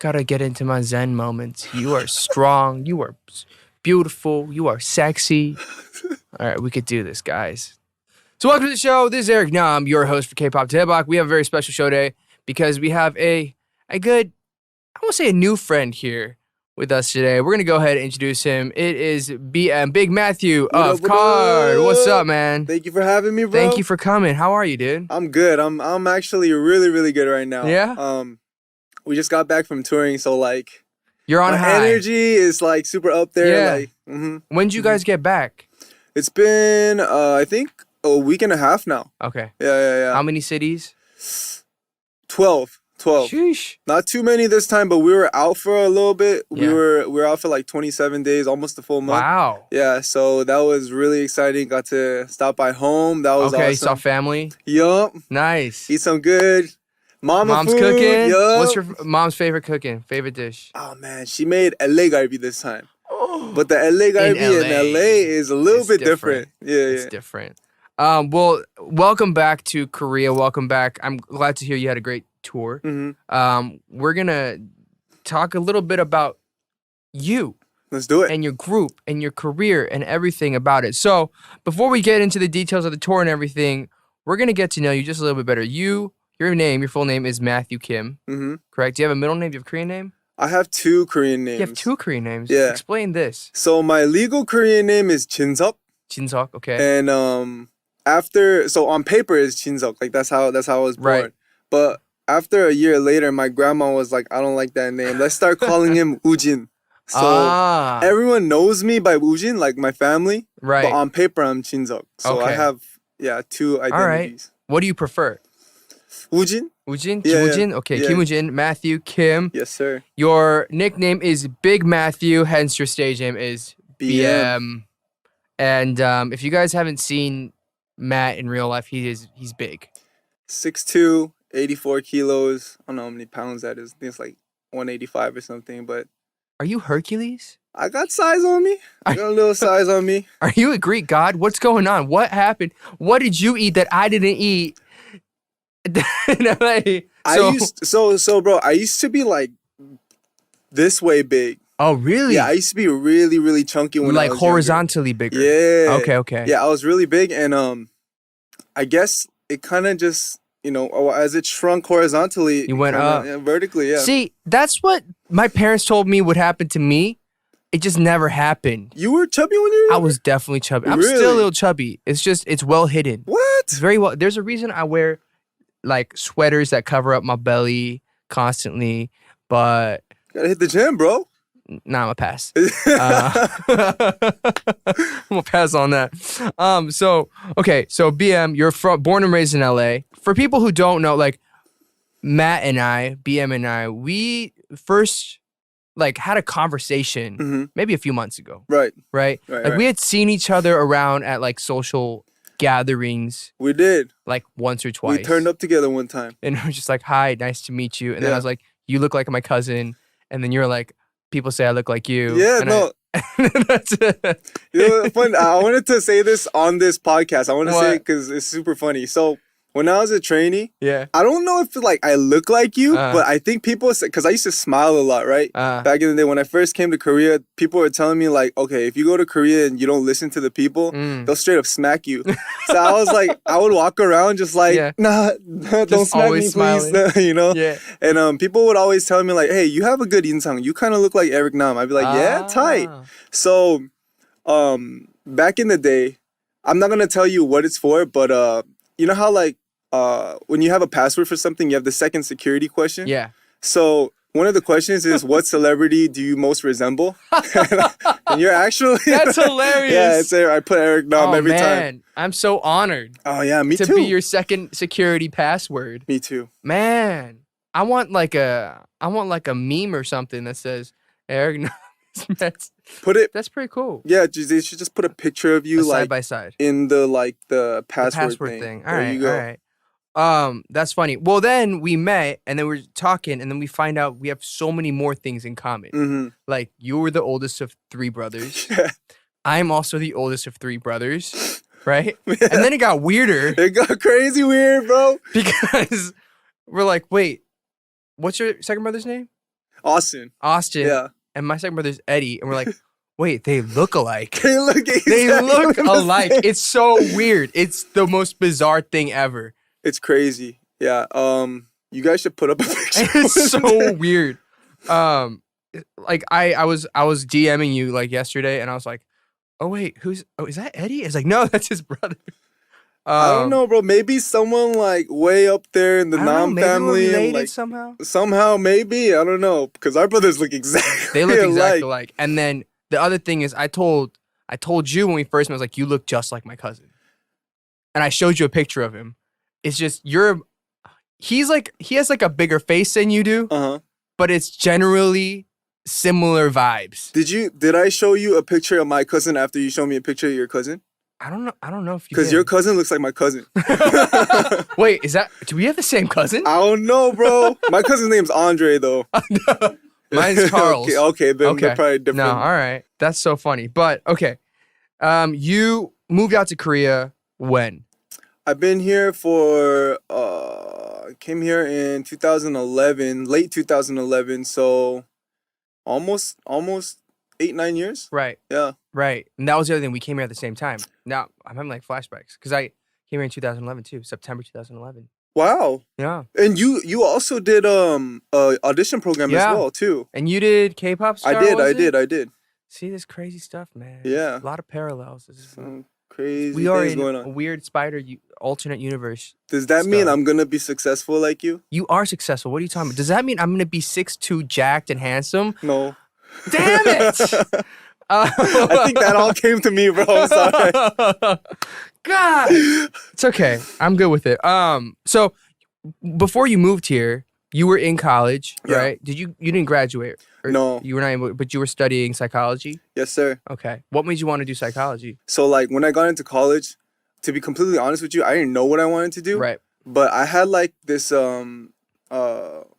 gotta get into my Zen moments. You are strong. You are beautiful. You are sexy. All right, we could do this, guys. So welcome to the show. This is Eric. Now I'm your host for K-Pop Daebak. We have a very special show today because we have a good, I won't say a new friend here with us today. We're gonna go ahead and introduce him. It is BM Big Matthew of Card. What's up, man? Thank you for having me, bro. Thank you for coming. How are you, dude? I'm good. I'm actually really good right now. Yeah. We just got back from touring, so like You're on my high. energy is like super up there. Yeah. Like, When did you guys get back? It's been I think a week and a half now. Okay. Yeah. How many cities? 12. Sheesh. Not too many this time, but we were out for a little bit. Yeah. We were out for like 27 days, almost a full month. Wow. Yeah, so that was really exciting. Got to stop by home. That was Okay, awesome. you saw family? Yup. Nice. Eat some good mom's food. Cooking? Yup. What's your mom's favorite dish? Oh man, she made LA Garbi this time. But the LA Garbi in LA is a little bit different. Yeah. It's different. Well, welcome back to Korea. Welcome back. I'm glad to hear you had a great tour. Mm-hmm. We're gonna talk a little bit about you. Let's do it. And your group and your career and everything about it. So before we get into the details of the tour and everything, we're gonna get to know you just a little bit better. Your full name is Matthew Kim, correct? Do you have a middle name? Do you have a Korean name? I have 2 Korean names. You have 2 Korean names? Yeah. Explain this. So my legal Korean name is Jinseok. Jinseok, okay. And so on paper it's Jinseok. Like that's how I was born. Right. But after a year later, my grandma was like, I don't like that name. Let's start calling him Ujin. So everyone knows me by Ujin, like my family. Right. But on paper, I'm Jinseok. So I have 2 identities. All right. What do you prefer? Ujin? Ujin? Yeah, Kim Ujin? Okay, yeah. Kim Ujin, Matthew, Kim. Yes, sir. Your nickname is Big Matthew, hence your stage name is BM. And if you guys haven't seen Matt in real life, he's big. 6'2", 84 kilos. I don't know how many pounds that is. I think it's like 185 or something, but... Are you Hercules? I got size on me. I got a little size on me. Are you a Greek god? What's going on? What happened? What did you eat that I didn't eat in LA? So bro, I used to be like this way big. Oh, really? Yeah, I used to be really chunky when I was horizontally bigger. Yeah. Okay. Yeah, I was really big, and I guess it kind of just, as it shrunk horizontally, you went up. Vertically, yeah. See, that's what my parents told me would happen to me. It just never happened. You were chubby when you were I was definitely chubby. I'm Really? still a little chubby. it's well hidden. What? It's very well. There's a reason I wear like sweaters that cover up my belly constantly, but Gotta hit the gym, bro. nah, I'm a pass. I'm gonna pass on that. So BM, you're born and raised in LA. For people who don't know, like Matt and I, BM and I, we first like had a conversation maybe a few months ago. Right. We had seen each other around at like social gatherings. We did. Like once or twice. We turned up together one time. And I was just like, hi, nice to meet you. And then I was like, you look like my cousin. And then you were like, people say I look like you. Yeah, and no. That's it. Fun. I wanted to say this on this podcast. I want to say it because it's super funny. So when I was a trainee, I don't know if like I look like you, but I think people say, because I used to smile a lot, right? Back in the day when I first came to Korea, people were telling me like, okay, if you go to Korea and you don't listen to the people, they'll straight up smack you. So I was like, I would walk around just like, nah, don't smack me, please. Yeah. And people would always tell me like, hey, you have a good insang. You kind of look like Eric Nam. I'd be like, yeah, tight. So back in the day, I'm not gonna tell you what it's for, but you know how like when you have a password for something, you have the second security question? Yeah. So one of the questions is, what celebrity do you most resemble? And you're actually... That's hilarious. Yeah, it's I put Eric Nam every time. I'm so honored. Oh, yeah, me too. To be your second security password. Me too. Man, I want like a meme or something that says Eric Nam. That's pretty cool. Yeah, they should just put a picture of you like side by side in the password thing. All right. That's funny. Well, then we met and then we're talking and then we find out we have so many more things in common. Like you were the oldest of 3 brothers. I'm also the oldest of 3 brothers, right? Yeah. And then it got weirder. It got crazy weird, bro. Because we're like, wait, what's your second brother's name? Austin. Yeah. And my second brother's Eddie. And we're like, wait, they look alike. They look alike. It's so weird. It's the most bizarre thing ever. It's crazy. Yeah. You guys should put up a picture. It's so weird. Like I was DMing you like yesterday, and I was like, oh wait, is that Eddie? It's like, no, that's his brother. I don't know, bro. Maybe someone like way up there in the Nam family, maybe like somehow. Somehow, maybe, I don't know, because our brothers look exactly. They look exactly alike. And then the other thing is, I told you when we first met, I was like, you look just like my cousin, and I showed you a picture of him. It's just he has like a bigger face than you do, but it's generally similar vibes. Did I show you a picture of my cousin after you showed me a picture of your cousin? I don't know if you because your cousin looks like my cousin. Wait, do we have the same cousin? I don't know, bro. My cousin's name's Andre though. Mine's Charles. Okay, then they're probably different. No, all right. That's so funny. But okay. You moved out to Korea when? I've been here for came here in 2011, late 2011, so almost 8-9 years. Right. Yeah. Right. And that was the other thing. We came here at the same time. Now I'm having like flashbacks because I came here in 2011 too, September 2011. Wow. Yeah. And you also did a audition program as well too. And you did K-pop star? I did. See this crazy stuff, man. Yeah. A lot of parallels. Some crazy we are things in going on. A weird spider alternate universe. Does that mean I'm gonna be successful like you? You are successful. What are you talking about? Does that mean I'm gonna be 6'2", jacked and handsome? No. Damn it! I think that all came to me, bro. I'm sorry. God, it's okay. I'm good with it. So before you moved here, you were in college, right? You didn't graduate? No. You were not able, but you were studying psychology? Yes, sir. Okay. What made you want to do psychology? So like when I got into college, to be completely honest with you, I didn't know what I wanted to do. Right. But I had like this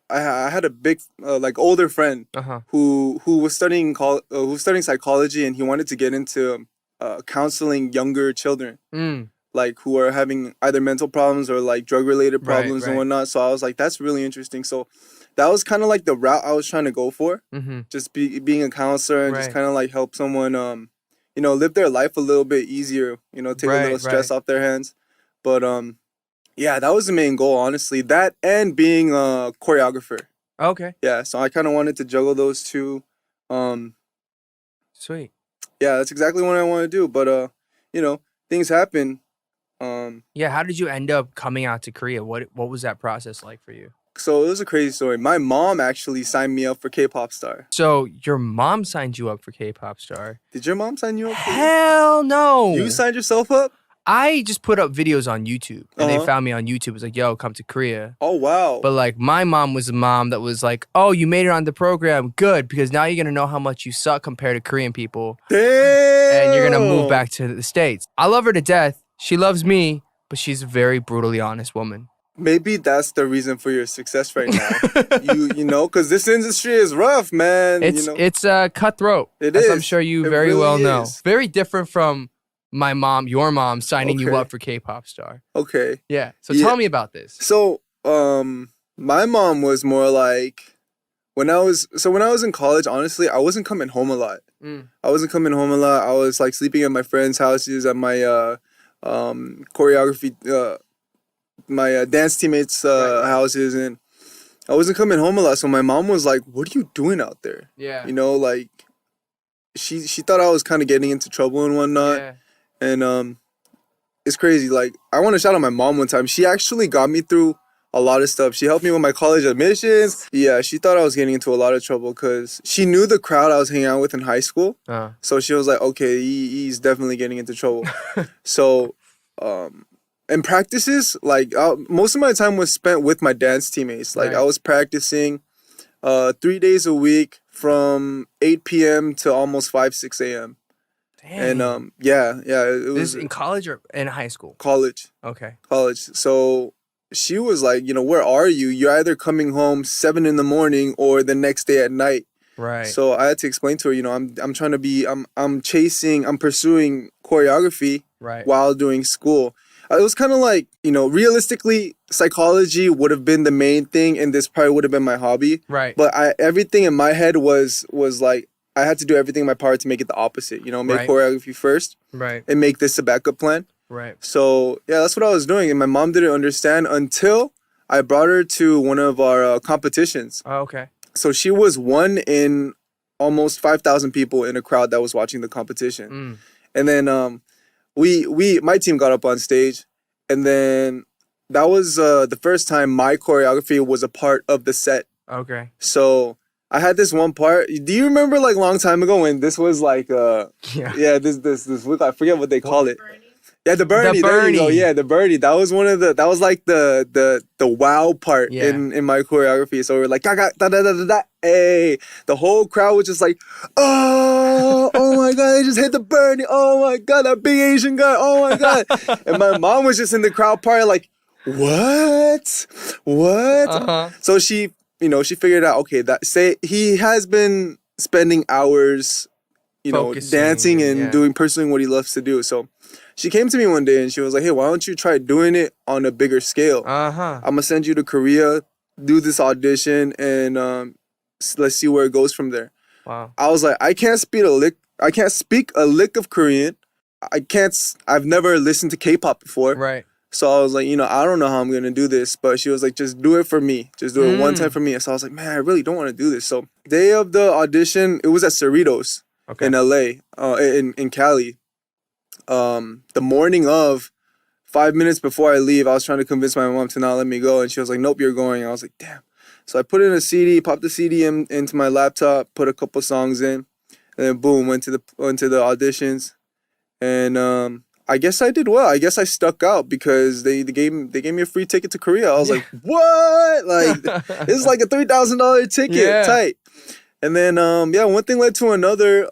I had a big like older friend who was studying psychology, and he wanted to get into counseling younger children, like who are having either mental problems or like drug related problems and whatnot. So I was like, that's really interesting. So that was kind of like the route I was trying to go for, just being a counselor and just kind of like help someone live their life a little bit easier, take a little stress off their hands. But yeah, that was the main goal, honestly. That and being a choreographer. Okay. Yeah, so I kind of wanted to juggle those two. Sweet. Yeah, that's exactly what I want to do. But, things happen. Yeah, how did you end up coming out to Korea? What was that process like for you? So it was a crazy story. My mom actually signed me up for K-pop star. So your mom signed you up for K-pop star? Did your mom sign you up? Hell no. You signed yourself up? I just put up videos on YouTube, and they found me on YouTube. It was like, yo, come to Korea. Oh, wow. But like, my mom was a mom that was like, oh, you made it on the program. Good, because now you're going to know how much you suck compared to Korean people. Damn. And you're going to move back to the States. I love her to death. She loves me, but she's a very brutally honest woman. Maybe that's the reason for your success right now. you know, because this industry is rough, man. It's cutthroat. It is. I'm sure you very really well know. Very different from your mom signing you up for K-pop star. Okay. Yeah. So tell me about this. So, my mom was more like, when I was in college, honestly, I wasn't coming home a lot. I wasn't coming home a lot. I was like sleeping at my friends' houses, at my choreography, my dance teammates' houses, and I wasn't coming home a lot. So my mom was like, "What are you doing out there?" Yeah. Like she thought I was kind of getting into trouble and whatnot. Yeah. And it's crazy. Like, I want to shout out my mom one time. She actually got me through a lot of stuff. She helped me with my college admissions. Yeah, she thought I was getting into a lot of trouble because she knew the crowd I was hanging out with in high school. So she was like, okay, he's definitely getting into trouble. So, and practices, like, most of my time was spent with my dance teammates. Like, I was practicing 3 days a week from 8 p.m. to almost 6 a.m. Dang. And it was in college or in high school? College. Okay. College. So she was like, where are you? You're either coming home 7 a.m. or the next day at night. Right. So I had to explain to her, I'm trying to be, I'm pursuing choreography while doing school. It was kind of like, realistically, psychology would have been the main thing, and this probably would have been my hobby. Right. But everything in my head was like I had to do everything in my power to make it the opposite. You know, make choreography first. Right. And make this a backup plan. Right. So yeah, that's what I was doing, and my mom didn't understand until I brought her to one of our competitions. Oh, okay. So she was one in almost 5,000 people in a crowd that was watching the competition. And then my team got up on stage, and then that was the first time my choreography was a part of the set. Okay. So I had this one part. Do you remember like a long time ago when this was like this I forget what they call it. Yeah, the Bernie. There you go. Yeah, the Bernie. That was like the wow part in my choreography. So we're like da da da da da. Hey, the whole crowd was just like, oh my god, they just hit the Bernie. Oh my god, that big Asian guy. Oh my god. And my mom was just in the crowd part like, what? So she figured out, okay, he has been spending hours, focusing, dancing and pursuing what he loves to do. So she came to me one day and she was like, hey, why don't you try doing it on a bigger scale? I'm gonna send you to Korea, do this audition, and let's see where it goes from there. Wow. I was like, I can't speak a lick of Korean. I've never listened to K-pop before. Right. So I was like, I don't know how I'm gonna do this, but she was like, just do it for me. Just do it one time for me. So I was like, man, I really don't want to do this. So day of the audition, it was at Cerritos in LA, in Cali. The morning of, 5 minutes before I leave, I was trying to convince my mom to not let me go, and she was like, nope, you're going. I was like, damn. So I put in a CD, popped the CD into my laptop, put a couple songs in, and then boom, went to the auditions, and I guess I did well. I guess I stuck out because they gave me a free ticket to Korea. I was like, what? Like, this is like a $3,000 ticket, tight. And then one thing led to another.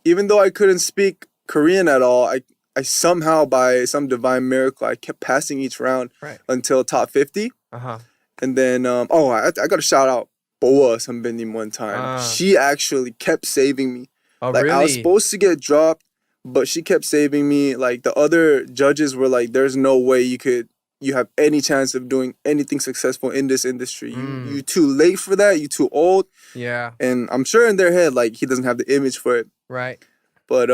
Even though I couldn't speak Korean at all, I somehow, by some divine miracle, I kept passing each round until top 50. And then I got to shout out Boa Sambinim one time. She actually kept saving me. Oh, like, really? I was supposed to get dropped, but she kept saving me. Like, the other judges were like, there's no way you have any chance of doing anything successful in this industry. You too late for that. You too old. Yeah. And I'm sure in their head, like, he doesn't have the image for it. Right. But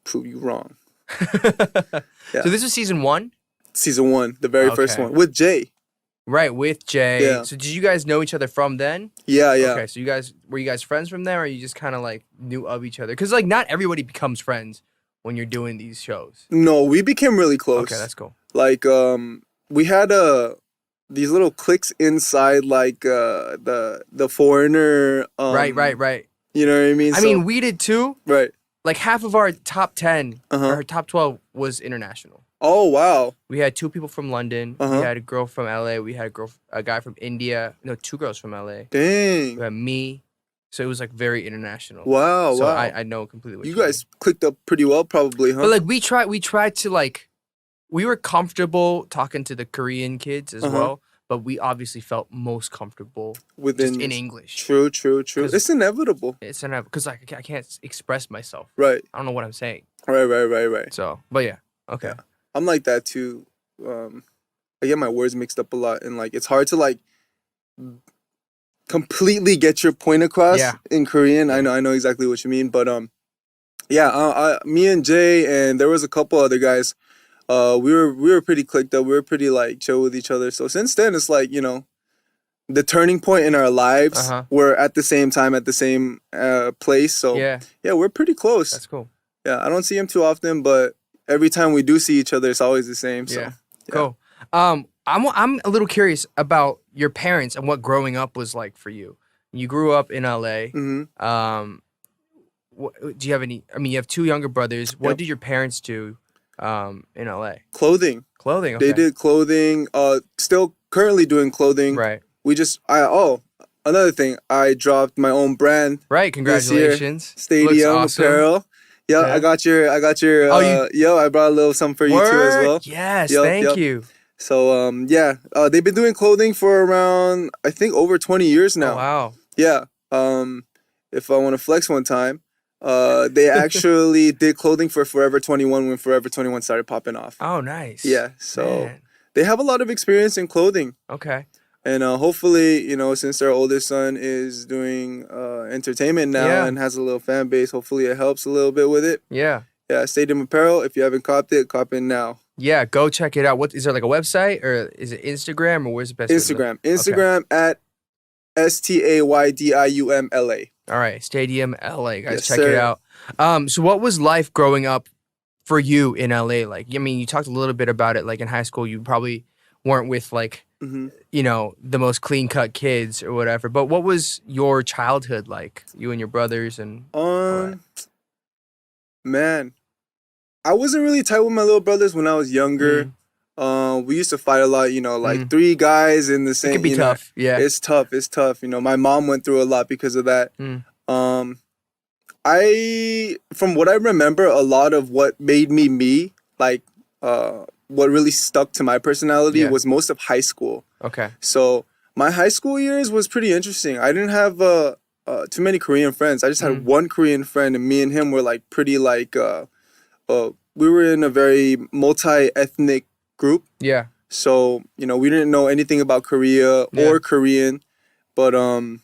prove you wrong. So this was season 1? Season 1, the very first one, with Jay. Right, with Jay. Yeah. So did you guys know each other from then? Yeah. Okay, so were you guys friends from there, or you just kind of like knew of each other? Because like not everybody becomes friends when you're doing these shows. No, we became really close. Okay, that's cool. Like we had these little cliques inside, like the foreigner. Right. You know what I mean? I mean, we did too. Right. Like half of our top 10 or top 12 was international. Oh wow! We had 2 people from London. We had a girl from LA. We had a guy from India. No, 2 girls from LA. Dang. We had me. So it was like very international. Wow. So I know completely what you guys clicked up pretty well, probably, huh? But like we tried to like, we were comfortable talking to the Korean kids as well. But we obviously felt most comfortable in English. True. It's inevitable. It's inevitable because like I can't express myself. Right. I don't know what I'm saying. Right. So, but yeah, okay. Yeah. I'm like that too. I get my words mixed up a lot, and like it's hard to like completely get your point across in Korean. I know exactly what you mean, but me and Jay and there was a couple other guys. We were pretty clicked up. We were pretty like chill with each other. So since then, it's like, the turning point in our lives. We're at the same time at the same place. So yeah, we're pretty close. That's cool. Yeah, I don't see him too often, but every time we do see each other, it's always the same. So yeah. Cool. I'm a little curious about your parents and what growing up was like for you. You grew up in LA. Do you have any? I mean, you have 2 younger brothers. What did your parents do in LA? Clothing. Okay. They did clothing. Still currently doing clothing. Right. Another thing. I dropped my own brand. Right. Congratulations. Stadium awesome. Apparel. Yeah, I got your. I brought a little something for you too as well. Yes, thank you. So they've been doing clothing for around, I think, over 20 years now. Oh, wow. Yeah. If I want to flex one time, they actually did clothing for Forever 21 when Forever 21 started popping off. Oh, nice. Yeah. So they have a lot of experience in clothing. Okay. And hopefully, you know, since our oldest son is doing entertainment now and has a little fan base, hopefully it helps a little bit with it. Yeah. Yeah, Stadium Apparel. If you haven't copped it, cop it now. Yeah, go check it out. What is there like a website or is it Instagram or where's the best? Instagram at STAYDIUMLA. All right, Stadium LA, guys, yes, check it out. So what was life growing up for you in LA like? I mean, you talked a little bit about it. Like in high school, you probably weren't with like you know, the most clean cut kids or whatever. But what was your childhood like? You and your brothers and man, I wasn't really tight with my little brothers when I was younger. We used to fight a lot, you know, like 3 guys in the same. It could be tough. Yeah, it's tough. It's tough. You know, my mom went through a lot because of that. From what I remember, a lot of what made me, like, what really stuck to my personality was most of high school. Okay. So my high school years was pretty interesting. I didn't have too many Korean friends. I just had one Korean friend, and me and him were like pretty like we were in a very multi-ethnic group. Yeah. So, you know, we didn't know anything about Korea or Korean, but I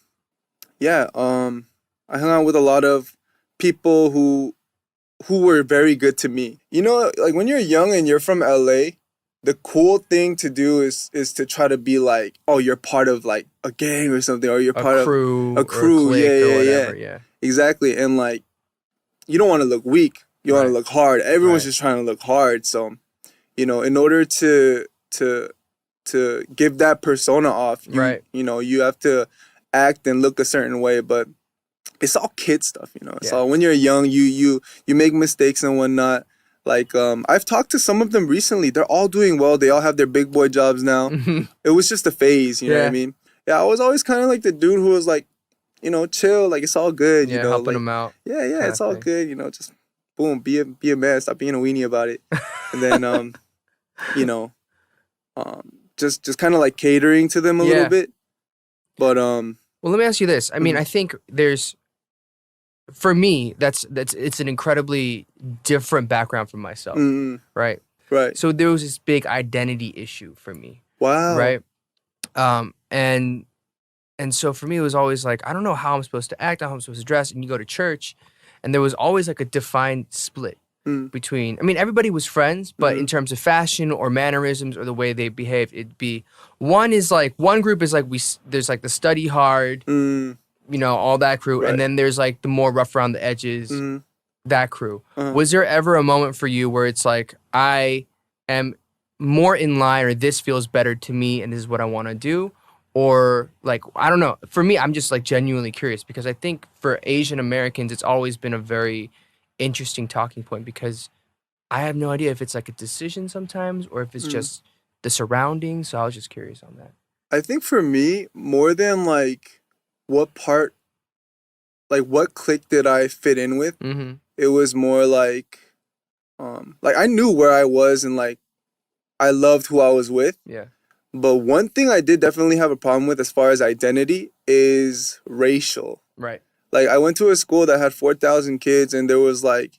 hung out with a lot of people who were very good to me. You know, like when you're young and you're from LA, the cool thing to do is to try to be like, oh, you're part of like a gang or something, or you're part of a crew, yeah. Exactly. And like, you don't want to look weak. You want to look hard. Everyone's just trying to look hard. So, you know, in order to give that persona off, you know, you have to act and look a certain way, but it's all kid stuff, you know. So when you're young, you make mistakes and whatnot. Like I've talked to some of them recently. They're all doing well. They all have their big boy jobs now. It was just a phase, you know what I mean? Yeah, I was always kind of like the dude who was like, you know, chill, like it's all good, you know, helping like, them out. Yeah, it's all good, you know, just boom, be a man, stop being a weenie about it. And then you know, just kind of like catering to them a little bit. But well, let me ask you this. I mean, I think for me, it's an incredibly different background from myself, right? Right. So there was this big identity issue for me. Wow. Right. And so for me, it was always like, I don't know how I'm supposed to act, how I'm supposed to dress. And you go to church, and there was always like a defined split between. I mean, everybody was friends, but in terms of fashion or mannerisms or the way they behaved, it'd be one group is like there's like the study hard. You know, all that crew. Right. And then there's like the more rough around the edges, that crew. Was there ever a moment for you where it's like, I am more in line or this feels better to me and this is what I want to do? Or like, I don't know. For me, I'm just like genuinely curious because I think for Asian Americans, it's always been a very interesting talking point because I have no idea if it's like a decision sometimes or if it's just the surroundings. So I was just curious on that. I think for me, more than like, what clique did I fit in with? It was more like I knew where I was and like I loved who I was with. Yeah. But one thing I did definitely have a problem with as far as identity is racial. Right. Like I went to a school that had 4,000 kids and there was like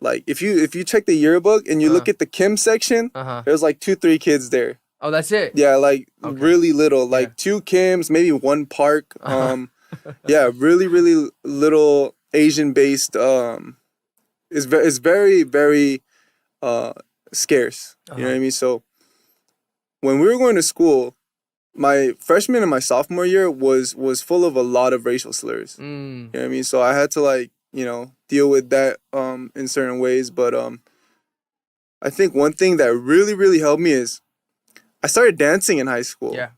if you check the yearbook and you look at the Kim section, there's like 2-3 kids there. Oh, that's it? Yeah, like really little, like 2 Kims, maybe 1 Park. Yeah, really, really little Asian-based. Is very, very scarce. You know what I mean? So when we were going to school, my freshman and my sophomore year was full of a lot of racial slurs. You know what I mean? So I had to like, you know, deal with that in certain ways. But I think one thing that really, really helped me is I started dancing in high school. Yeah.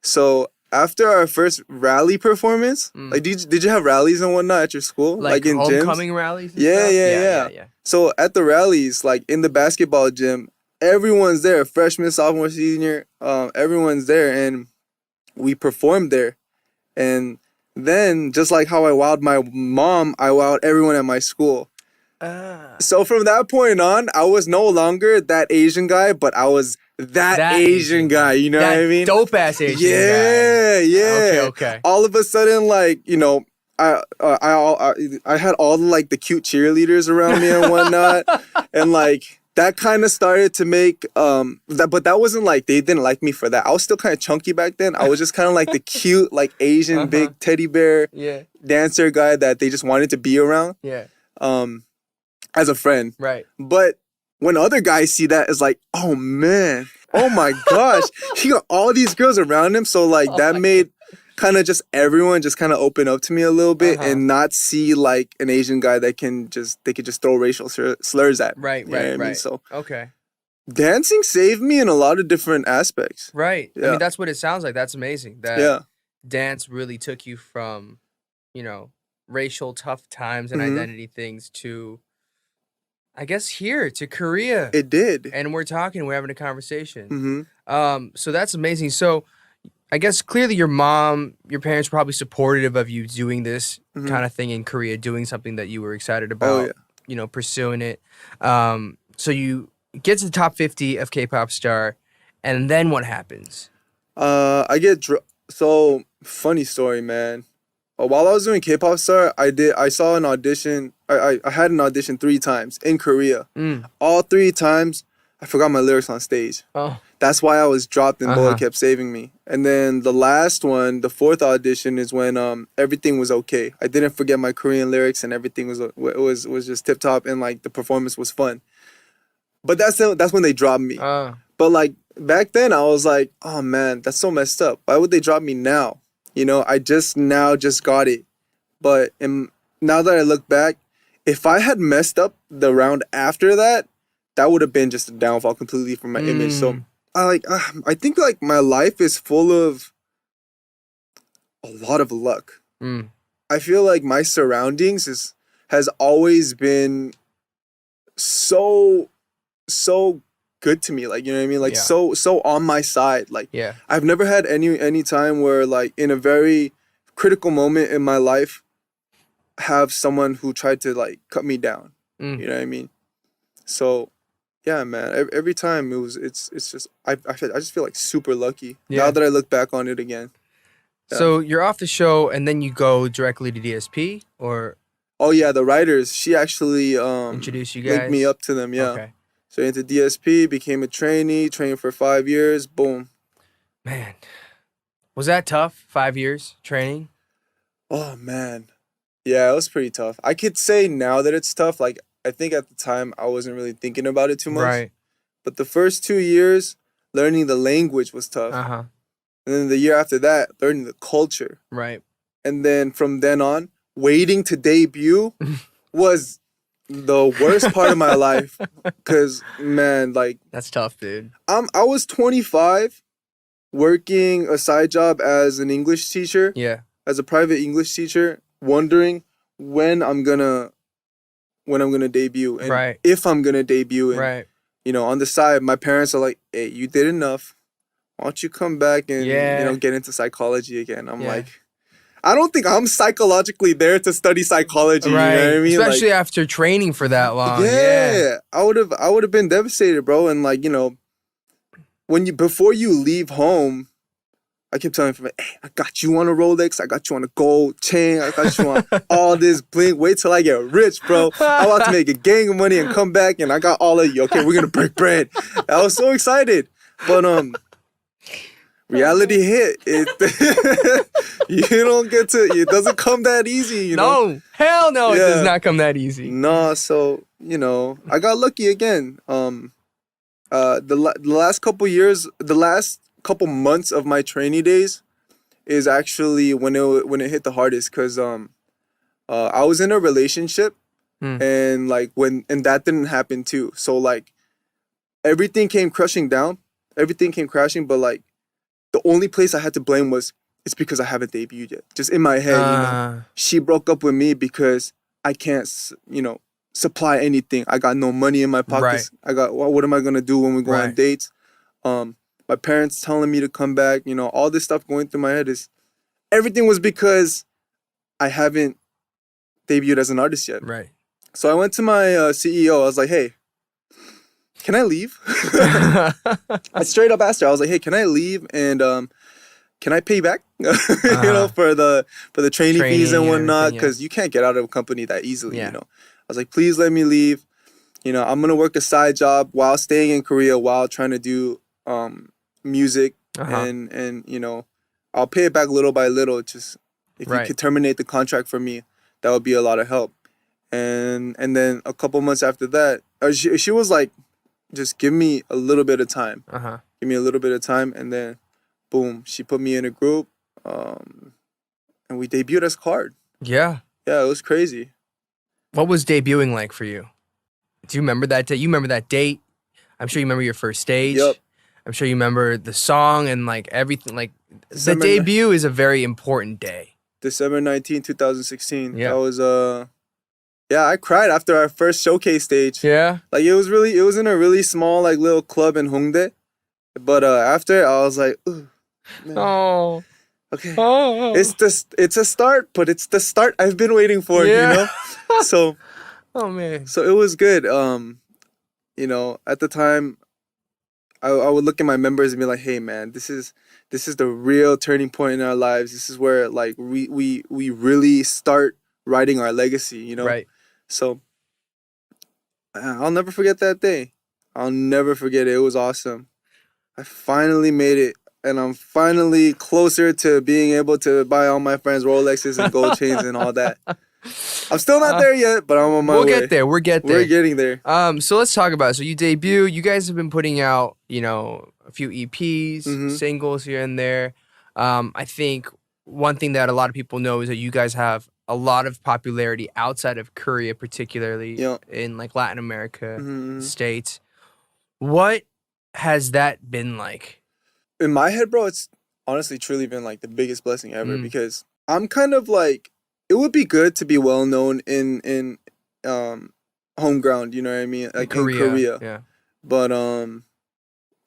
So after our first rally performance, like did you have rallies and whatnot at your school? Like in homecoming gyms? Rallies? Yeah. So at the rallies, like in the basketball gym, everyone's there. Freshman, sophomore, senior, everyone's there. And we performed there. And then just like how I wowed my mom, I wowed everyone at my school. So from that point on, I was no longer that Asian guy, but I was that Asian guy, you know what I mean? Dope ass Asian guy. Yeah. Okay. All of a sudden, like, you know, I had all like the cute cheerleaders around me and whatnot, and like that kind of started to make but that wasn't like they didn't like me for that. I was still kind of chunky back then. I was just kind of like the cute like Asian big teddy bear dancer guy that they just wanted to be around. Yeah. As a friend. Right. But when other guys see that, it's like, oh man, oh my gosh, he got all these girls around him. So like that made kind of just everyone just kind of open up to me a little bit and not see like an Asian guy that they could just throw racial slurs at. Right, right, right. I mean? So dancing saved me in a lot of different aspects. Right. Yeah. I mean, that's what it sounds like. That's amazing. That dance really took you from, racial tough times and identity things to, I guess, here to Korea. It did. And we're having a conversation. So that's amazing. So I guess clearly your parents were probably supportive of you doing this kind of thing in Korea, doing something that you were excited about, pursuing it. So you get to the top 50 of K-pop star, and then what happens? I get so funny story, man. While I was doing K-pop star, I saw an audition. I had an audition 3 times in Korea. All 3 times, I forgot my lyrics on stage. Oh. That's why I was dropped and Boy kept saving me. And then the last one, the 4th audition, is when everything was okay. I didn't forget my Korean lyrics and everything was just tip top and like the performance was fun. But that's when they dropped me. But like back then I was like, oh man, that's so messed up. Why would they drop me now? I just got it. But now that I look back, if I had messed up the round after that, that would have been just a downfall completely from my image. So I think like my life is full of a lot of luck. I feel like my surroundings has always been so good to me. Like, you know what I mean? Like so on my side. Like I've never had any time where like in a very critical moment in my life have someone who tried to like cut me down. You know what I mean? So yeah, man. Every time it's just I just feel like super lucky now that I look back on it again. Yeah. So you're off the show and then you go directly to DSP or? Oh yeah, the writers. She actually introduced you guys. Linked me up to them. Yeah. Okay. So into DSP, became a trainee, trained for 5 years. Boom. Man, was that tough? 5 years training? Oh man, yeah, it was pretty tough. I could say now that it's tough. Like I think at the time I wasn't really thinking about it too much. Right. But the first 2 years, learning the language was tough. And then the year after that, learning the culture. Right. And then from then on, waiting to debut was the worst part of my life. Cause man, like that's tough, dude. I was 25, working a side job as an English teacher. Yeah. As a private English teacher, wondering when I'm gonna debut and if I'm gonna debut. And, on the side, my parents are like, "Hey, you did enough. Why don't you come back and get into psychology again?" I'm like, I don't think I'm psychologically there to study psychology. Right. You know what I mean? Especially like, after training for that long. Yeah. I would have been devastated, bro. And like, before you leave home, I kept telling him, hey, I got you on a Rolex, I got you on a gold chain, I got you on all this bling. Wait till I get rich, bro. I'm about to make a gang of money and come back and I got all of you. Okay, we're gonna break bread. I was so excited. But reality hit. It doesn't come that easy, No, hell no, it does not come that easy. No, so, I got lucky again. The last couple years, the last couple months of my trainee days is actually when it hit the hardest, because I was in a relationship and that didn't happen too. So like everything came crashing, but like the only place I had to blame was it's because I haven't debuted yet. Just in my head, she broke up with me because I can't, supply anything. I got no money in my pockets. Right. What am I gonna do when we go on dates? My parents telling me to come back. All this stuff going through my head is everything was because I haven't debuted as an artist yet. Right. So I went to my CEO. I was like, hey, can I leave? I straight up asked her. I was like, hey, can I leave and can I pay back? For the training fees and whatnot, because you can't get out of a company that easily. I was like, please let me leave. you know, I'm gonna work a side job while staying in Korea while trying to do music, and you know, I'll pay it back little by little. Just if you could terminate the contract for me, that would be a lot of help. And then a couple months after that, she was like, just give me a little bit of time. Give me a little bit of time, and then boom, she put me in a group, and we debuted as Card. Yeah, it was crazy. What was debuting like for you? Do you remember that day? You remember that date? I'm sure you remember your first stage. Yep. I'm sure you remember the song and like everything. Like the debut is a very important day. December 19, 2016. Yeah. That was yeah, I cried after our first showcase stage. Yeah. Like it was in a really small like little club in Hongdae. But after I was like, ooh, man. Oh. Okay. Oh. It's a start, but it's the start I've been waiting for, you know? So oh man. So it was good. You know, at the time I would look at my members and be like, hey man, this is the real turning point in our lives. This is where like we really start writing our legacy, you know? Right. So I'll never forget that day. I'll never forget it. It was awesome. I finally made it, and I'm finally closer to being able to buy all my friends Rolexes and gold chains and all that. I'm still not there yet, but I'm on my way. We'll get there. We're getting there. So let's talk about it. So you debut. You guys have been putting out, you know, a few EPs, singles here and there. I think one thing that a lot of people know is that you guys have a lot of popularity outside of Korea, particularly in like Latin America, states. What has that been like? In my head, bro, it's honestly truly been like the biggest blessing ever because I'm kind of like, it would be good to be well known in home ground, you know what I mean? Like in Korea. Yeah. But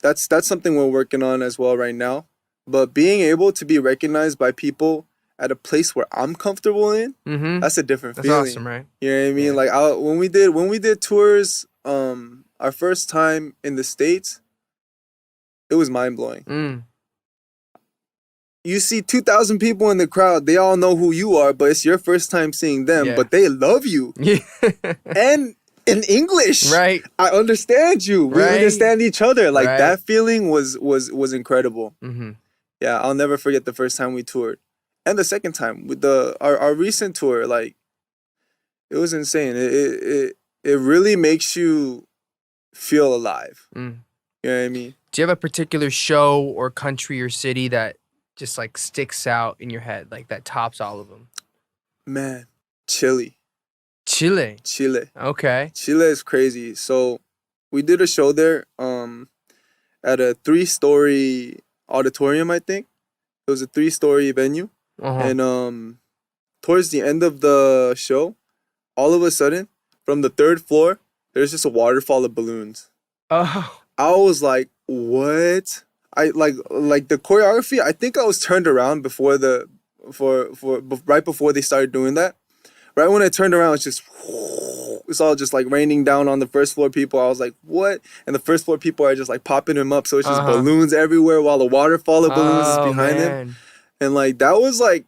that's something we're working on as well right now. But being able to be recognized by people at a place where I'm comfortable in, that's a different feeling. That's awesome, right? You know what I mean? Yeah. Like when we did tours, our first time in the States, it was mind-blowing. You see 2,000 people in the crowd, they all know who you are, but it's your first time seeing them, but they love you. And in English. Right. I understand you. We understand each other. Like that feeling was incredible. Yeah, I'll never forget the first time we toured. And the second time with our recent tour, like it was insane. It really makes you feel alive. You know what I mean? Do you have a particular show or country or city that just like sticks out in your head, like that tops all of them? Man, Chile. Chile. Okay. Chile is crazy. So we did a show there at a 3-story auditorium, I think. It was a 3-story venue. And towards the end of the show, all of a sudden, from the 3rd floor, there's just a waterfall of balloons. Oh. I was like, what? I like the choreography. I think I was turned around before right before they started doing that. Right when I turned around, it's all just like raining down on the 1st floor people. I was like, what? And the 1st floor people are just like popping them up, so it's just balloons everywhere while the waterfall of balloons is behind them. And like that was like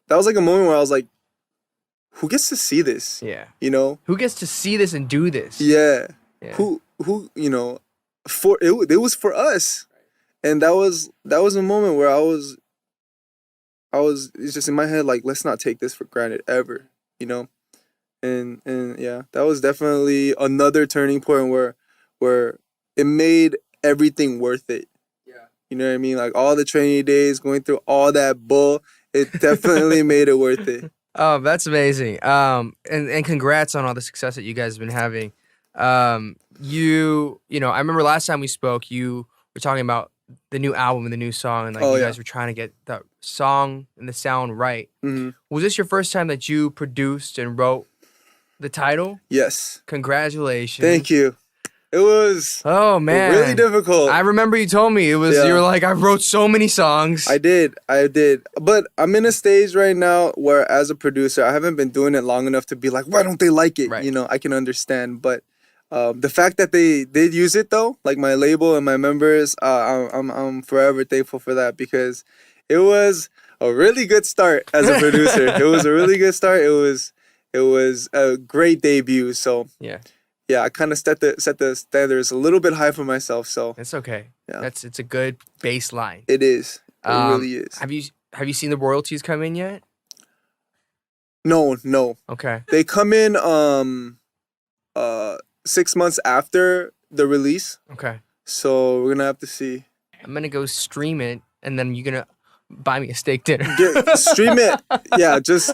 a moment where I was like, who gets to see this? Yeah. You know? Who gets to see this and do this? Yeah. Who you know, it was for us. And that was a moment where I was it's just in my head like, let's not take this for granted ever, you know? And yeah, that was definitely another turning point where it made everything worth it. Yeah. You know what I mean? Like all the training days, going through all that bull, it definitely made it worth it. Oh, that's amazing. And congrats on all the success that you guys have been having. You know, I remember last time we spoke, you were talking about the new album and the new song, and like you guys were trying to get the song and the sound right. Was this your first time that you produced and wrote the title? Yes. Congratulations. Thank you. It was really difficult. I remember you told me it was you were like, I wrote so many songs. I did. But I'm in a stage right now where as a producer, I haven't been doing it long enough to be like, why don't they like it? Right. You know, I can understand. But the fact that they did use it though, like my label and my members, I'm forever thankful for that because it was a really good start as a producer. It was a really good start. It was a great debut. So I kind of set the standards a little bit high for myself. So it's okay. Yeah, it's a good baseline. It is. It really is. Have you seen the royalties come in yet? No. Okay. They come in 6 months after the release. Okay. So we're gonna have to see. I'm gonna go stream it, and then you're gonna buy me a steak dinner. Stream it. Yeah, just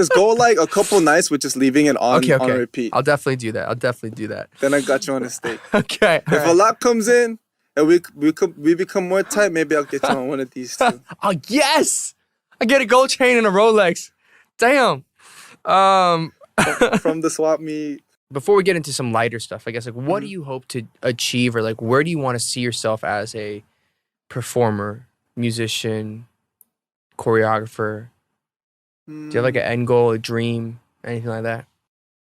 go like a couple nights with just leaving it on repeat. I'll definitely do that. Then I got you on a steak. Okay. If a lot comes in and we become more tight, maybe I'll get you on one of these too. Oh yes! I get a gold chain and a Rolex. Damn. From the swap meet. Before we get into some lighter stuff, I guess, like, what do you hope to achieve, or like, where do you want to see yourself as a performer, musician, choreographer? Do you have like an end goal, a dream, anything like that?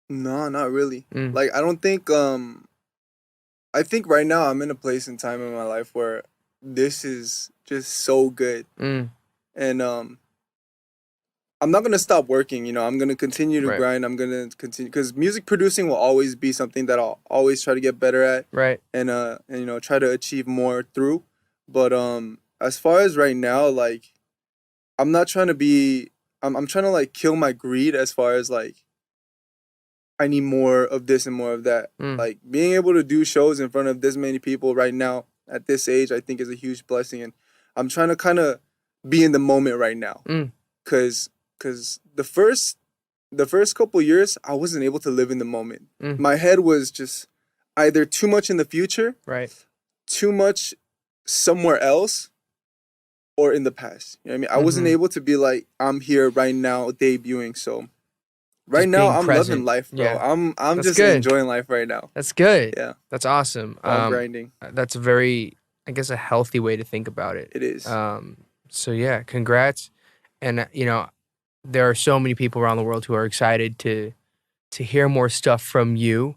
No, not really. Like, I don't think. I think right now I'm in a place in time in my life where this is just so good, and I'm not gonna stop working. You know, I'm gonna continue to grind. I'm gonna continue because music producing will always be something that I'll always try to get better at. Right. And you know, try to achieve more through. But as far as right now, like, I'm not trying to be. I'm trying to like kill my greed as far as like. I need more of this and more of that. Like being able to do shows in front of this many people right now at this age, I think is a huge blessing. And I'm trying to kind of be in the moment right now, because the first couple years I wasn't able to live in the moment. My head was just either too much in the future, too much somewhere else, or in the past. You know what I mean? I wasn't able to be like, I'm here right now debuting. So right now I'm loving life, bro. I'm That's just good. enjoying life right now. That's good. Yeah. That's awesome. I'm grinding. That's a very, I guess, a healthy way to think about it. It is. So yeah, congrats. And you know, there are so many people around the world who are excited to hear more stuff from you,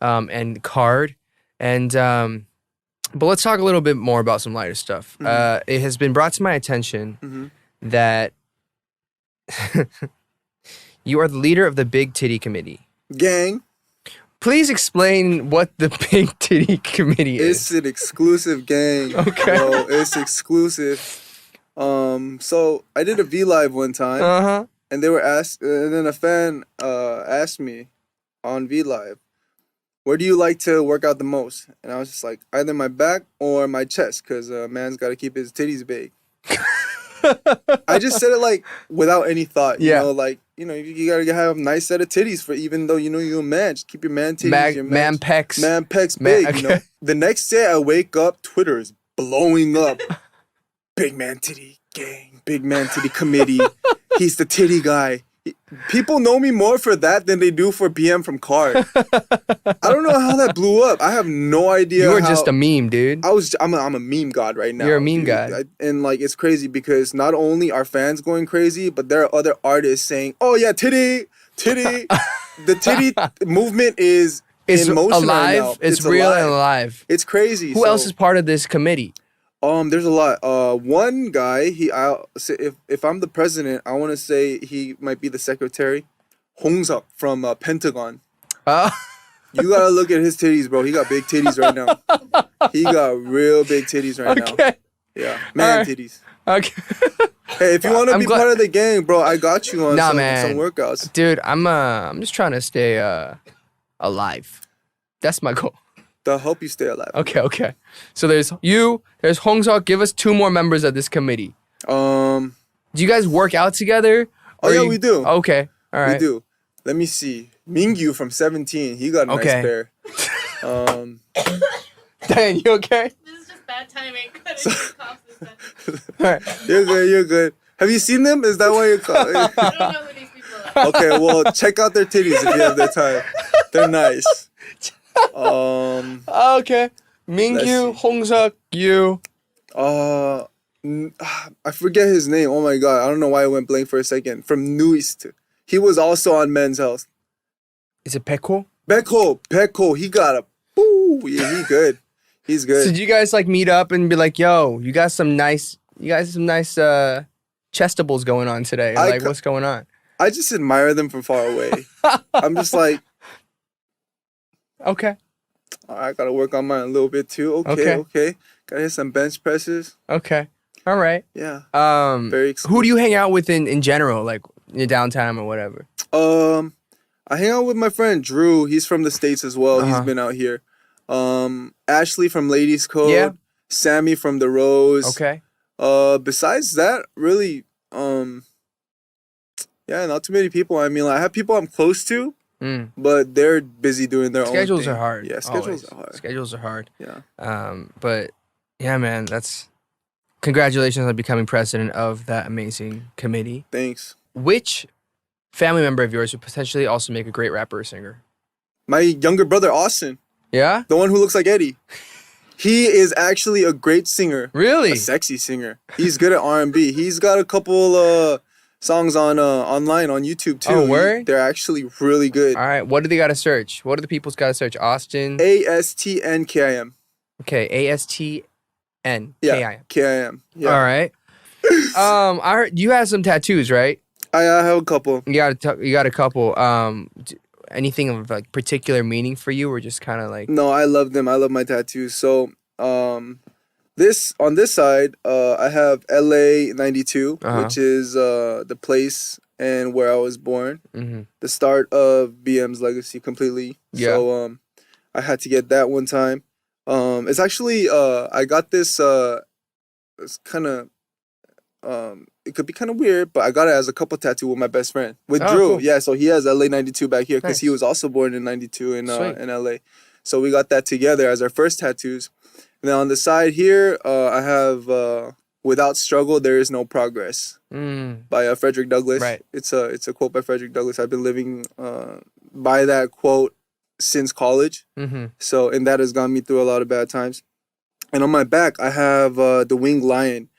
and Card. And but let's talk a little bit more about some lighter stuff. It has been brought to my attention that you are the leader of the Big Titty Committee. Gang. Please explain what the Big Titty Committee is. It's an exclusive gang. Okay. Bro, it's exclusive. So I did a V Live one time, and they were and then a fan asked me on V Live, where do you like to work out the most? And I was just like, either my back or my chest, because a man's got to keep his titties big. I just said it like without any thought, you know, like, you know, you gotta have a nice set of titties for, even though you know you're a man, just keep your man titties, your man pecs big. Okay. You know, the next day I wake up, Twitter is blowing up. Big man titty gang, big man titty committee. He's the titty guy. People know me more for that than they do for BM from Card. I don't know how that blew up. I have no idea. You were just a meme, dude. I'm a meme god right now. You're a meme god. And like, it's crazy because not only are fans going crazy, but there are other artists saying, "Oh yeah, titty." The titty movement is in motion alive. right now. It's real and alive. It's crazy. Who else is part of this committee? There's a lot. One guy, I'll say, if I'm the president, I want to say he might be the secretary. Hongseok from Pentagon. You gotta look at his titties, bro. He got big titties right now. He got real big titties right now. Yeah, man titties. Okay. Hey, if you want to be part of the gang, bro, I got you on some workouts. Dude, I'm just trying to stay alive. That's my goal. They'll help you stay alive. Okay. So there's you, there's Hongseok. Give us 2 more members of this committee. Do you guys work out together? Oh yeah, we do. Okay, all right. We do. Let me see. Mingyu from 17. He got a nice pair. Dan, you okay? This is just bad timing. All right. You're good. Have you seen them? Is that why you're calling? I don't know who these people are. Okay, well, check out their titties if you have their time. They're nice. Okay. Mingyu, Hongseok, you. I forget his name. Oh my god, I don't know why I went blank for a second. From Nuist. He was also on Men's Health. Is it Peko? Peko. He got a yeah, he good. He's good. So did you guys like meet up and be like, yo, you guys have some nice chestables going on today? Like, what's going on? I just admire them from far away. I'm just like, Okay. I gotta work on mine a little bit too. Okay. Gotta hit some bench presses. Okay. All right. Yeah. Very exclusive. Who do you hang out with in general, like in your downtime or whatever? I hang out with my friend Drew. He's from the States as well. He's been out here. Ashley from Ladies Code. Yeah. Sammy from The Rose. Okay. Besides that, really, yeah, not too many people. I mean, like, I have people I'm close to, but they're busy doing their own thing. Schedules are hard. Yeah, schedules are hard. Schedules are hard. Yeah. But yeah, man, congratulations on becoming president of that amazing committee. Thanks. Which family member of yours would potentially also make a great rapper or singer? My younger brother, Austin. Yeah? The one who looks like Eddie. He is actually a great singer. Really? A sexy singer. He's good at R&B. He's got a couple songs on online on YouTube too. Oh, word? They're actually really good. All right. What do they got to search? What do the people's got to search? Austin? ASTNKIM. Okay. ASTNKIM. Yeah, KIM. Yeah. All right. I heard you have some tattoos, right? I have a couple. You got a couple. Anything of like particular meaning for you, or just kind of like? No, I love them. I love my tattoos. So, this on this side, I have LA 92, which is the place and where I was born. The start of BM's legacy completely. Yeah. So, I had to get that one time. It's actually I got this. It's kind of it could be kind of weird, but I got it as a couple tattoo with my best friend, with Drew. Cool. Yeah, so he has LA 92 back here because he was also born in 92 in LA. So we got that together as our first tattoos. And then on the side here, I have "Without struggle, there is no progress" by Frederick Douglass. Right. It's a quote by Frederick Douglass. I've been living by that quote since college. So, and that has gotten me through a lot of bad times. And on my back, I have the winged lion.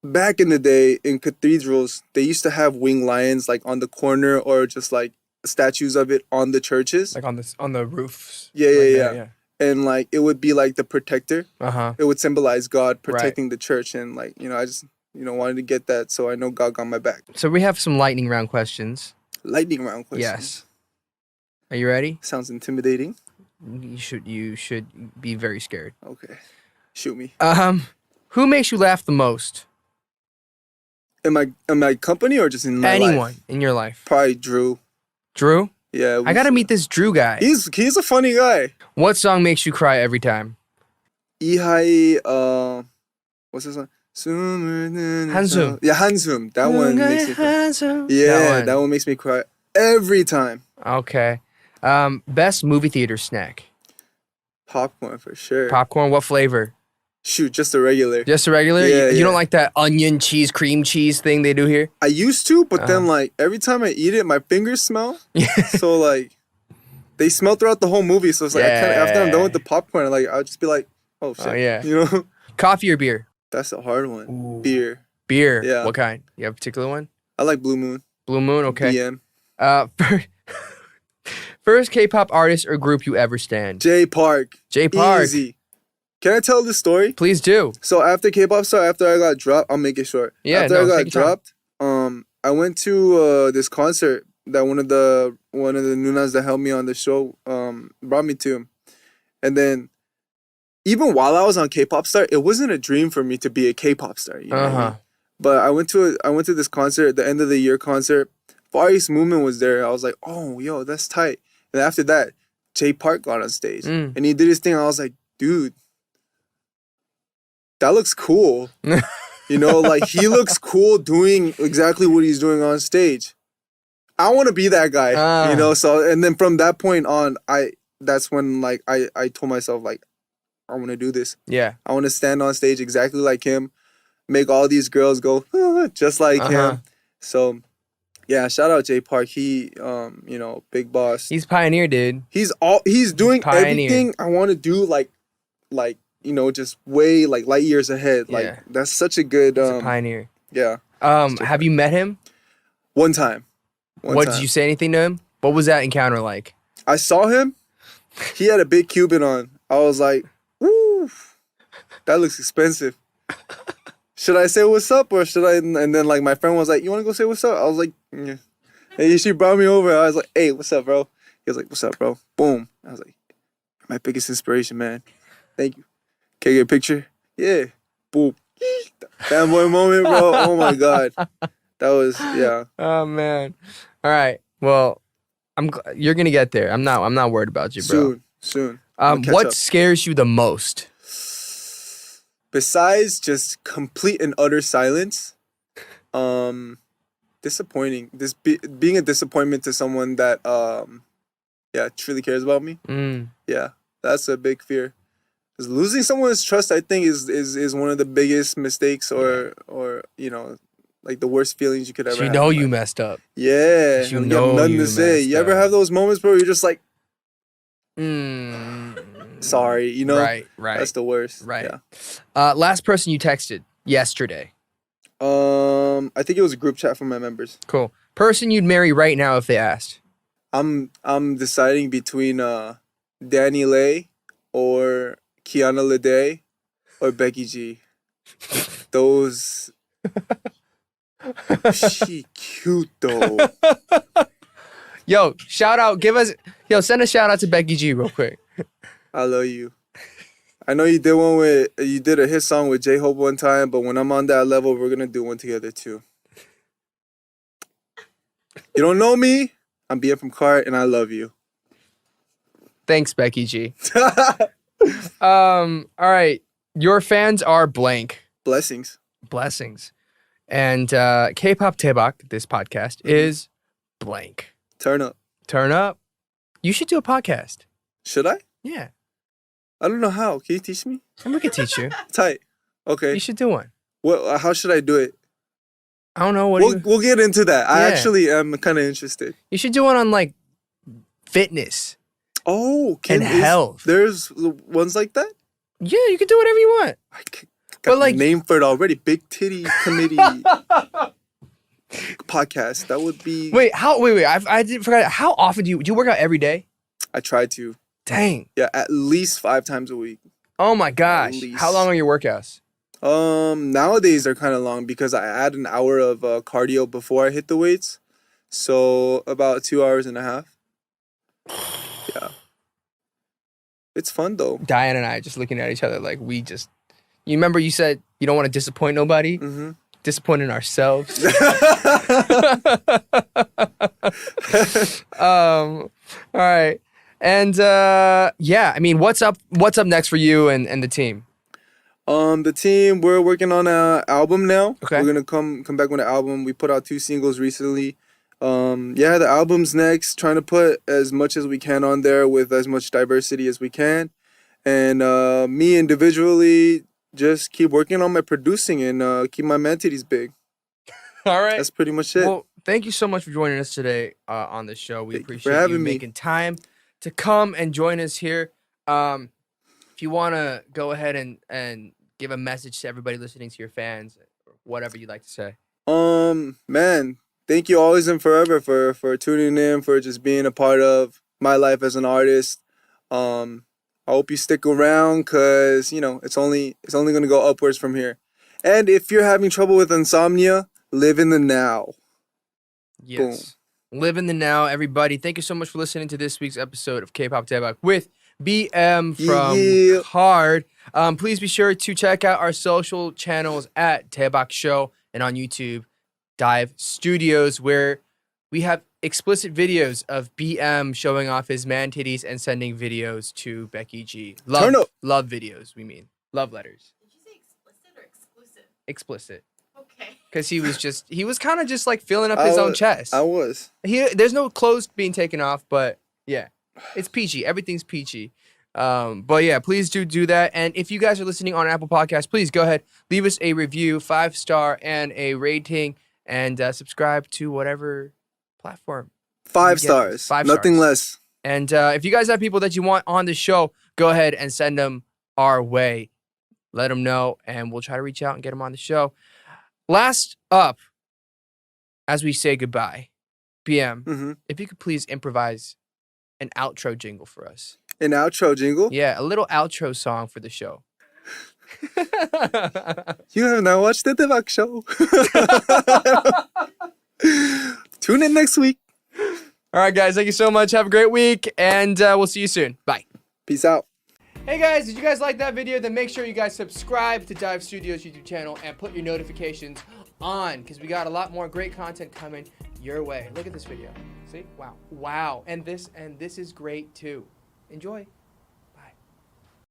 Back in the day in cathedrals, they used to have winged lions like on the corner or just like statues of it on the churches, like on the roofs. Yeah. And like it would be like the protector. It would symbolize God protecting the church, and like I just wanted to get that, so I know God got my back. So we have some lightning round questions. Lightning round questions. Yes. Are you ready? Sounds intimidating. You should be very scared. Okay, shoot me. Who makes you laugh the most? In my company or just in my life? Anyone in your life? Probably Drew. Drew? Yeah. I gotta meet this Drew guy. He's a funny guy. What song makes you cry every time? Ihai, what's this song? Hansum. Yeah, Hansum. That one makes me cry. Yeah, that one makes me cry every time. Okay. Best movie theater snack? Popcorn for sure. Popcorn, what flavor? Shoot, just a regular. Just a regular? Yeah, you don't like that onion cheese, cream cheese thing they do here? I used to, but then like every time I eat it, my fingers smell. So like they smell throughout the whole movie. So it's like after I'm done with the popcorn, like I'll just be like, oh shit. Oh, yeah. Coffee or beer? That's a hard one. Ooh. Beer. Yeah. What kind? You have a particular one? I like Blue Moon. Blue Moon, okay. BM. First K-pop artist or group you ever stand? J Park. Easy. Can I tell this story? Please do. So after K-pop star, after I got dropped, I'll make it short. Yeah, after I got dropped, I went to this concert that one of the Nunas that helped me on the show brought me to. And then even while I was on K-pop star, it wasn't a dream for me to be a K-pop star. You know what I mean? But I went to this concert, the end of the year concert. Far East Movement was there. I was like, oh, yo, that's tight. And after that, J Park got on stage and he did his thing. I was like, dude, that looks cool. Like he looks cool doing exactly what he's doing on stage. I want to be that guy, So, and then from that point on, that's when like I told myself like, I want to do this. Yeah. I want to stand on stage exactly like him, make all these girls go just like him. So, yeah, shout out J Park. He, big boss. He's pioneer, dude. He's doing everything I want to do, like, just way like light years ahead. Like that's such a good. He's a pioneer. Yeah. Have you met him? One time. Did you say anything to him? What was that encounter like? I saw him. He had a big Cuban on. I was like, woo, that looks expensive. Should I say what's up or should I? And then like my friend was like, you want to go say what's up? I was like, yeah. And she brought me over. I was like, hey, what's up, bro? He was like, "What's up, bro?" Boom. I was like, "My biggest inspiration, man. Thank you. Can I get a picture?" Yeah. Boom. Fanboy moment, bro. Oh my God. That was, yeah. Oh man. All right. Well, you're gonna get there. I'm not worried about you, bro. Soon. What scares you the most? Besides just complete and utter silence, disappointing. Being a disappointment to someone that truly cares about me. Yeah, that's a big fear. Because losing someone's trust, I think, is one of the biggest mistakes, or like the worst feelings you could ever have. You know you messed up. Yeah, you have nothing to say. You ever have those moments, bro? You're just like, sorry, Right. That's the worst. Right. Yeah. Last person you texted yesterday. I think it was a group chat from my members. Cool. Person you'd marry right now if they asked. I'm deciding between Danny Lay or Kiana Lede or Becky G. Those. She cute though. Yo, shout out. Send a shout out to Becky G real quick. I love you. I know you did a hit song with J-Hope one time, but when I'm on that level, we're gonna do one together too. You don't know me? I'm BM from Cart, and I love you. Thanks, Becky G. All right. Your fans are blank. Blessings. And K-pop Daebak, this podcast, is blank. Turn up. You should do a podcast. Should I? Yeah. I don't know how. Can you teach me? We can teach you. Tight. Okay. You should do one. What? How should I do it? I don't know. We'll get into that. I actually am kind of interested. You should do one on like fitness. Oh, and health. There's ones like that? Yeah, you can do whatever you want. I got a name for it already. Big Titty Committee podcast. That would be. Wait. I didn't forget. How often do you work out every day? I try to. Dang. Yeah, at least 5 times a week. Oh my gosh. How long are your workouts? Nowadays they're kind of long because I add an hour of cardio before I hit the weights. So about 2 hours and a half. Yeah. It's fun though. Diane and I just looking at each other like you remember you said you don't want to disappoint nobody? Mm-hmm. Disappointing ourselves. All right. And I mean, what's up next for you and the team? The team, we're working on an album now. Okay. We're gonna come back with an album. We put out 2 singles recently. The album's next. Trying to put as much as we can on there with as much diversity as we can. And me individually just keep working on my producing and keep my mantitties big. All right. That's pretty much it. Well, thank you so much for joining us today on the show. We appreciate you making time to come and join us here. If you want to go ahead and give a message to everybody listening, to your fans, or whatever you'd like to say. Man, thank you always and forever for tuning in, for just being a part of my life as an artist. I hope you stick around because, it's only going to go upwards from here. And if you're having trouble with insomnia, live in the now. Yes. Boom. Live in the now, everybody. Thank you so much for listening to this week's episode of K-Pop Daebak with BM from Card. Please be sure to check out our social channels at Daebak Show and on YouTube, Dive Studios, where we have explicit videos of BM showing off his man titties and sending videos to Becky G. Love videos, we mean. Love letters. Did you say explicit or exclusive? Explicit. Okay. Because he was kind of just like filling up his own chest. I was. There's no clothes being taken off, but yeah, it's PG. Everything's PG. But yeah, please do that. And if you guys are listening on Apple Podcasts, please go ahead, leave us a review, 5-star and a rating, and subscribe to whatever platform. 5 stars. 5 Nothing stars. Less. And if you guys have people that you want on the show, go ahead and send them our way. Let them know, and we'll try to reach out and get them on the show. Last up, as we say goodbye, BM, if you could please improvise an outro jingle for us. An outro jingle? Yeah, a little outro song for the show. You have not watched the Daebak Show. Tune in next week. All All right, guys. Thank you so much. Have a great week, and we'll see you soon. Bye. Peace out. Hey guys, did you guys like that video? Then make sure you guys subscribe to Dive Studios YouTube channel and put your notifications on, because we got a lot more great content coming your way. Look at this video. See? Wow. And this is great too. Enjoy.